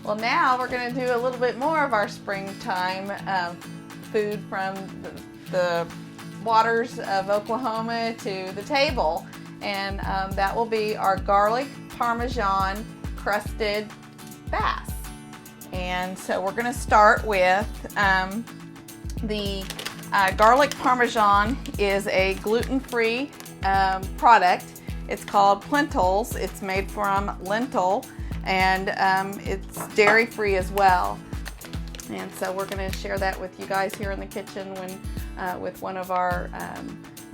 Well, now we're going to do a little bit more of our springtime food from the waters of Oklahoma to the table. And that will be our garlic parmesan crusted bass. And so we're going to start with the garlic parmesan is a gluten-free product. It's called lentils. It's made from lentil, and it's dairy-free as well. And so we're going to share that with you guys here in the kitchen with one of our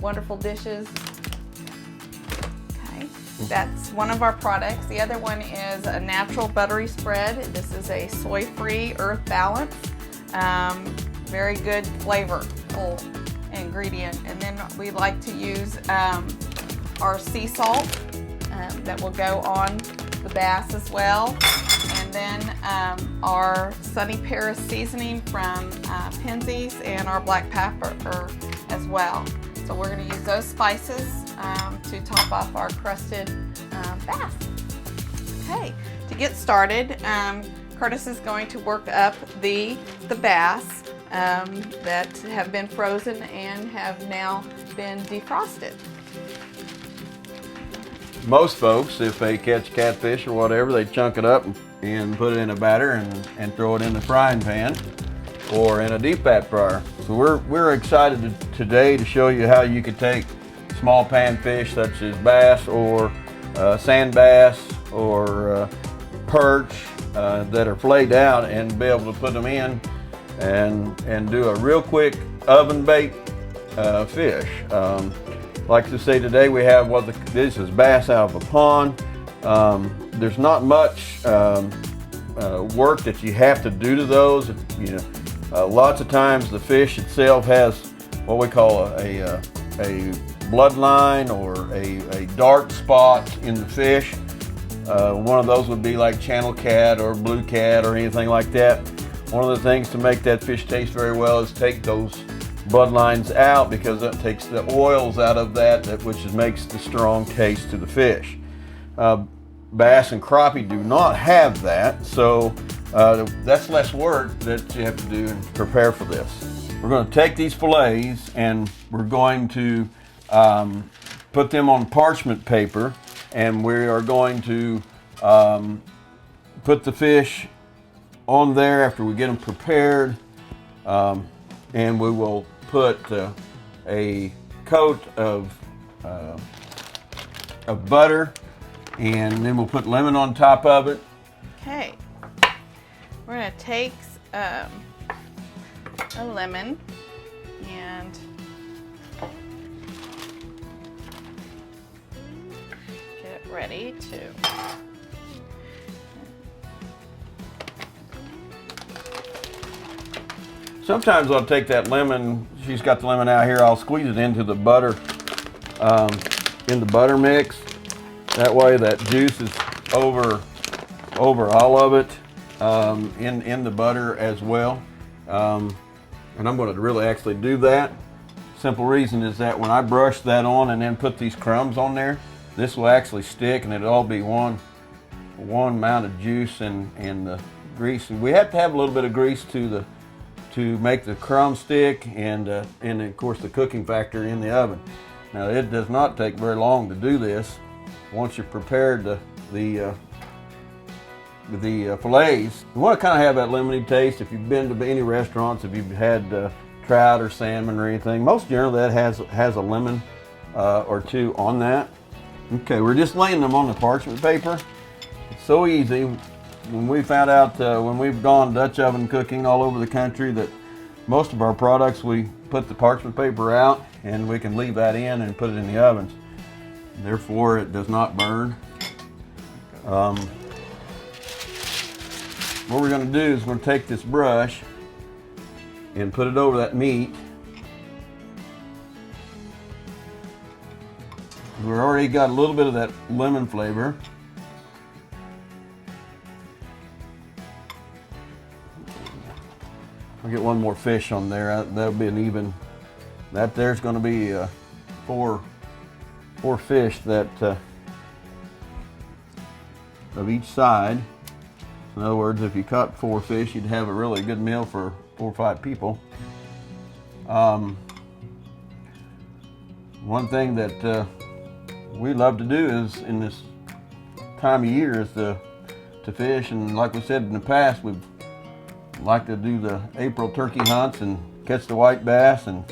wonderful dishes. Okay, that's one of our products. The other one is a natural buttery spread. This is a soy-free Earth Balance. Very good flavorful ingredient. And then we like to use our sea salt that will go on the bass as well. And then our Sunny Paris seasoning from Penzeys and our black pepper as well. So we're going to use those spices to top off our crusted bass. Okay, to get started, Curtis is going to work up the bass that have been frozen and have now been defrosted. Most folks, if they catch catfish or whatever, they chunk it up and put it in a batter and throw it in the frying pan or in a deep fat fryer. So we're excited today to show you how you could take small pan fish such as bass or sand bass or perch that are flayed out and be able to put them in and do a real quick oven baked fish. Like to say today we have this is bass out of a pond. There's not much work that you have to do to those. You know, lots of times the fish itself has what we call a bloodline or a dark spot in the fish. One of those would be like channel cat or blue cat or anything like that. One of the things to make that fish taste very well is take those bloodlines out, because that takes the oils out of that which makes the strong taste to the fish. Bass and crappie do not have that, so that's less work that you have to do and prepare for this. We're going to take these fillets and we're going to put them on parchment paper, and we are going to put the fish on there after we get them prepared, and we will put a coat of butter, and then we'll put lemon on top of it. Okay, we're going to take a lemon and get it ready to. Sometimes I'll take that lemon, she's got the lemon out here, I'll squeeze it into the butter, in the butter mix. That way that juice is over all of it in the butter as well. And I'm going to really actually do that. Simple reason is that when I brush that on and then put these crumbs on there, this will actually stick and it'll all be one amount of juice and the grease. And we have to have a little bit of grease to make the crumb stick and of course the cooking factor in the oven. Now it does not take very long to do this. Once you've prepared the fillets, you want to kind of have that lemony taste. If you've been to any restaurants, if you've had trout or salmon or anything, most generally that has a lemon or two on that. Okay, we're just laying them on the parchment paper. It's so easy. When we found out, when we've gone Dutch oven cooking all over the country, that most of our products we put the parchment paper out and we can leave that in and put it in the ovens. Therefore, it does not burn. What we're going to do is we're going to take this brush and put it over that meat. We've already got a little bit of that lemon flavor. I'll get one more fish on there. That'll be an even. That there's going to be four fish that of each side. In other words, if you caught 4 fish, you'd have a really good meal for 4 or 5 people. One thing that we love to do is in this time of year is to fish, and like we said in the past, we've like to do the April turkey hunts and catch the white bass and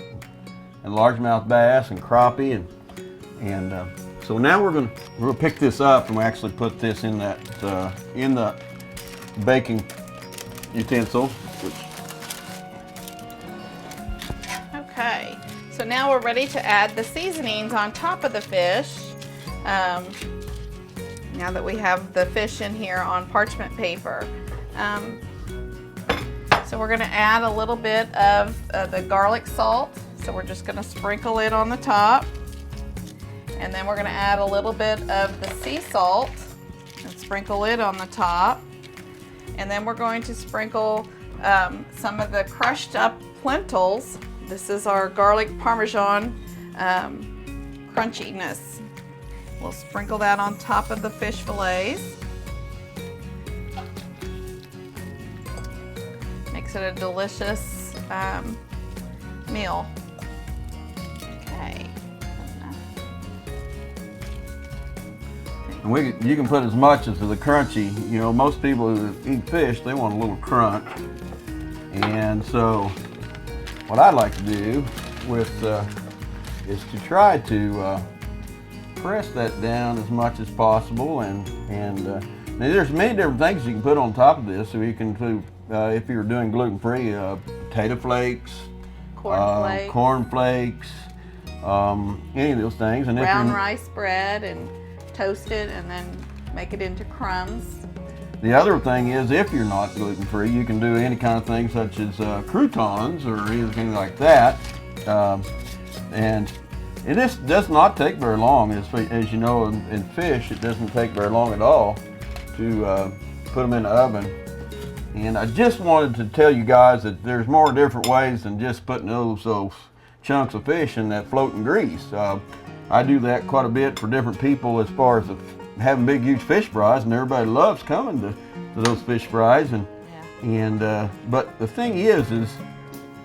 largemouth bass and crappie, and so now we're gonna pick this up and we actually put this in that in the baking utensil. Okay, so now we're ready to add the seasonings on top of the fish. Now that we have the fish in here on parchment paper. So we're going to add a little bit of the garlic salt. So we're just going to sprinkle it on the top. And then we're going to add a little bit of the sea salt and sprinkle it on the top. And then we're going to sprinkle some of the crushed up lentils. This is our garlic parmesan crunchiness. We'll sprinkle that on top of the fish fillets. Makes it a delicious meal. Okay. And you can put as much as the crunchy. You know, most people who eat fish, they want a little crunch. And so what I like to do with is to try to press that down as much as possible, and there's many different things you can put on top of this. So you can do, if you're doing gluten-free, potato flakes, corn flakes, any of those things. And brown rice bread, and toast it and then make it into crumbs. The other thing is, if you're not gluten-free, you can do any kind of thing such as croutons or anything like that. And it does not take very long. As you know, in fish, it doesn't take very long at all to put them in the oven. And I just wanted to tell you guys that there's more different ways than just putting those chunks of fish in that floating grease. I do that quite a bit for different people as far as having big, huge fish fries, and everybody loves coming to those fish fries. But the thing is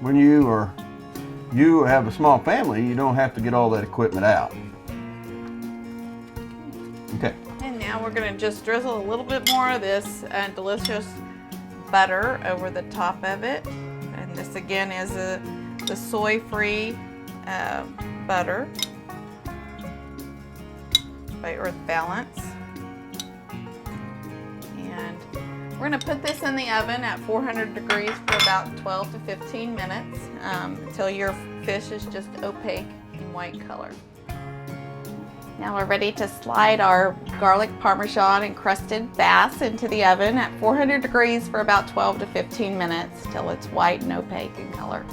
when you have a small family, you don't have to get all that equipment out. Okay. And now we're going to just drizzle a little bit more of this delicious butter over the top of it. And this again is the soy-free butter by Earth Balance. And we're going to put this in the oven at 400 degrees for about 12 to 15 minutes until your fish is just opaque in white color. Now we're ready to slide our garlic parmesan encrusted bass into the oven at 400 degrees for about 12 to 15 minutes till it's white and opaque in color.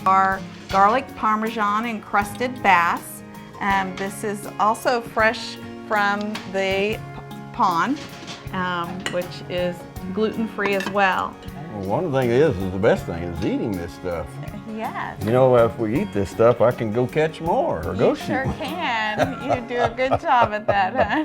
Our garlic parmesan encrusted bass. This is also fresh from the pond, which is gluten-free as well. Well, one thing is the best thing is eating this stuff. Yes. You know, if we eat this stuff, I can go catch more or go shoot. You sure can. You do a good job at that, huh?